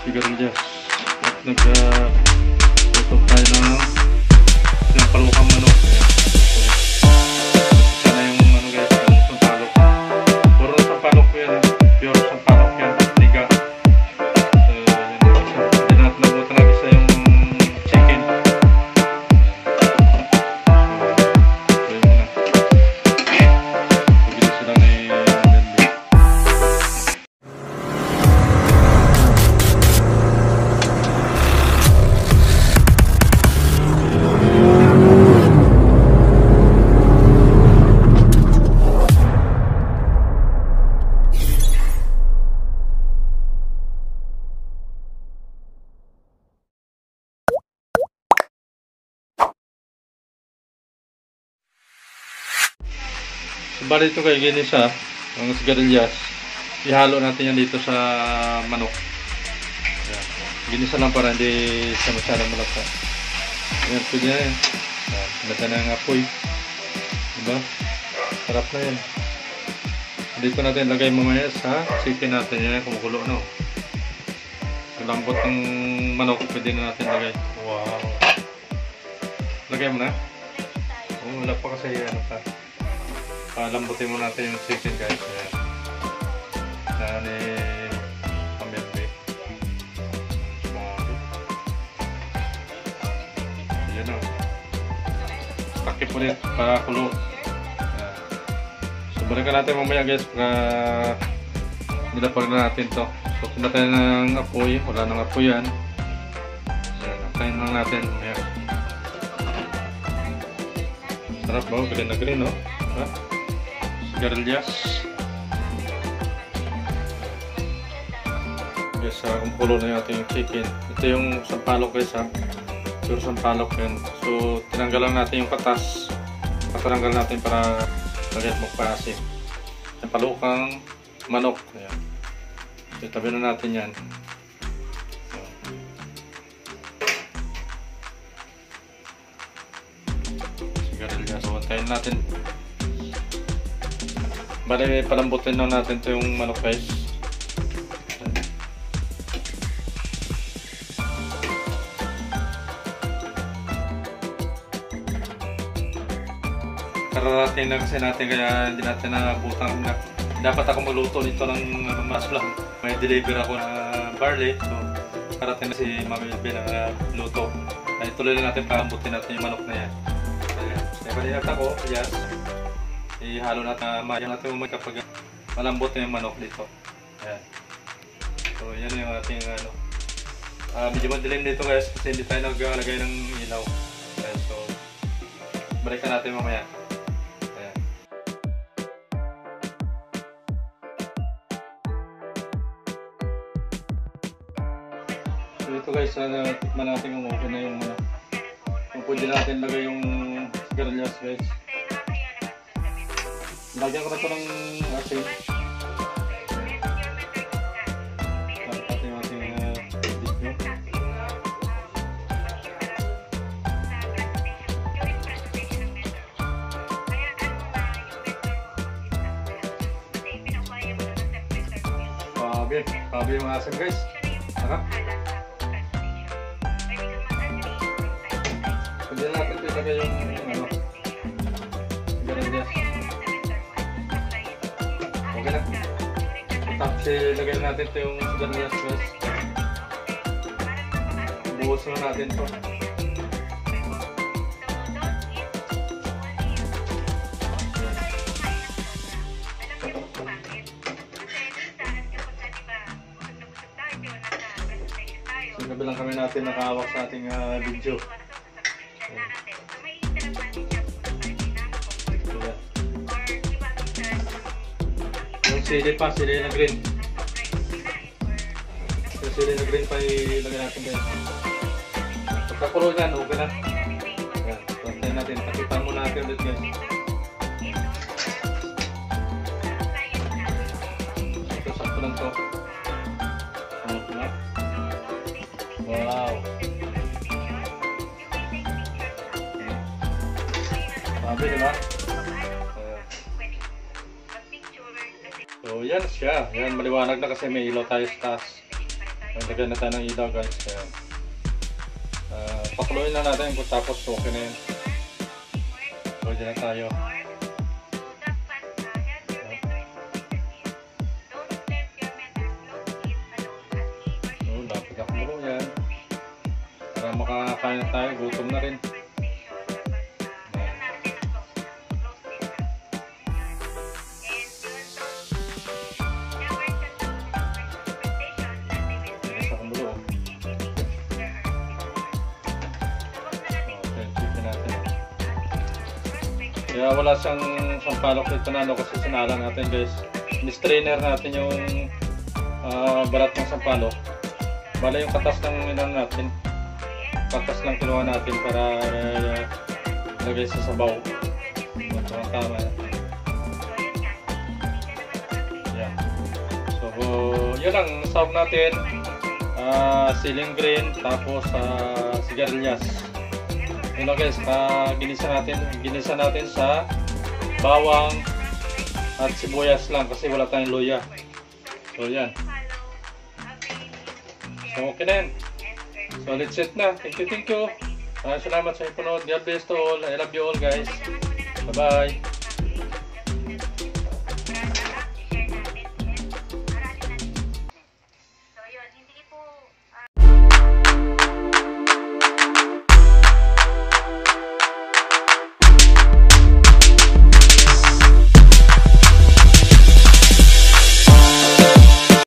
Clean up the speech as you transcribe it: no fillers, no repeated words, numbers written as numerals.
sigarilyas at nag-luto tayo ng palukang manok. Sana yung ano guys, yung sampalok. Puro na sampalok ko yan, pure sampalok yan, tiga. Hindi natin nabutan na isa yung chicken. Bali ito kay ginisa, ang sigarilyas. Ihalo natin yan dito sa manok. Ayan. Ginisa lang para hindi siya masyadong malasa. Ayan, pwede na yan. Ganda na ang apoy. Diba? Sarap na yan. Dito natin lagay mamaya sa chicken natin. Yan, kumukulo, no? Lambot ng manok, pwede na natin lagay. Wow! Lagay mo na? Oh, wala pa kasi ano pa. Lambutin mo natin yung chicken guys. Ayan. Na ni pamilya. Ayan o. Takip ulit para kulo. Ayan. So balikan natin mamaya guys para nilapag na natin to. So pinatay ng apoy. Wala nang apoy yan. Ayan. Nakain lang natin. Ayan. Sarap ba? Green na green, no? Diba? Sigarilyas. Guys, kumukulo na yung ating chicken. Ito yung sampalok guys ha. Pure sampalok yun. So, tinanggalan natin yung katas. Patanggal natin para lagyan magpaasim. Yung palukang manok. Ayan. So, tabi na natin yan. Sigarilyas. So, antayin natin. Bali, palambutin lang natin ito yung manok guys. Kararating na kasi natin kaya hindi natin nabutang na. Dapat ako magluto nito ng mas lang. May deliver ako na barley. So, karating na si Mami Elbe na luto. Ay, tuloy na natin palambutin natin yung manok na yan. Ayan. Kaya palinat ako, yes. Ihalo natin, mayan natin umay kapag malambot na yung manok dito. Ayan. So, yan yung ating ano. Medyo madilim dito guys kasi hindi tayo naglagay ng ilaw. Ayan. So, balikan natin mamaya. Ayan. So, ito guys, tikman natin kung okay na yung kung pwede natin lagay yung sigarilyas guys. Lagyan ko na ito ng asin. Tapos natin yung ating dito. Pabi yung asin guys. Sarap. Pwede natin ito ilagay yung ano, sigarilyas. Okay na. Tapos ilagay natin ito yung sigarilyas guys. Buhos na natin ito. So nabilang kami natin nakahawak sa ating video. Sili pa, sili na green. Yung sili na green pa ilagay natin guys. Pagkakulo yan, okay na. Ayan, pantayin natin. Takipan muna natin ulit guys. Ito, sakto lang to. Wow! Sabi, diba? So yan siya. Yan, maliwanag na kasi may ilaw tayo sa taas. Nagdagan na tayo ng ilaw guys. Kaya, pakuluin lang natin kung tapos okay na yun. Pwede na tayo. Dapat na kumulo yan. Para makakain na tayo, gutom na rin. Kaya wala siyang sampalok dito na ano kasi sinala natin guys. Mistrainer natin yung balat ng sampalok. Bala yung katas ng inan natin. Katas lang kinuha natin para lagay sa sabaw. Tama yan. Yan. So yun lang, nasawag natin. Ceiling green tapos sigarilyas. Yun lang guys, ginisa natin sa bawang at sibuyas lang kasi wala tayong luya. So yan. So okay na yan. So let's set na. Thank you. Salamat sa ipunod. God bless to all. I love you all guys. Bye bye.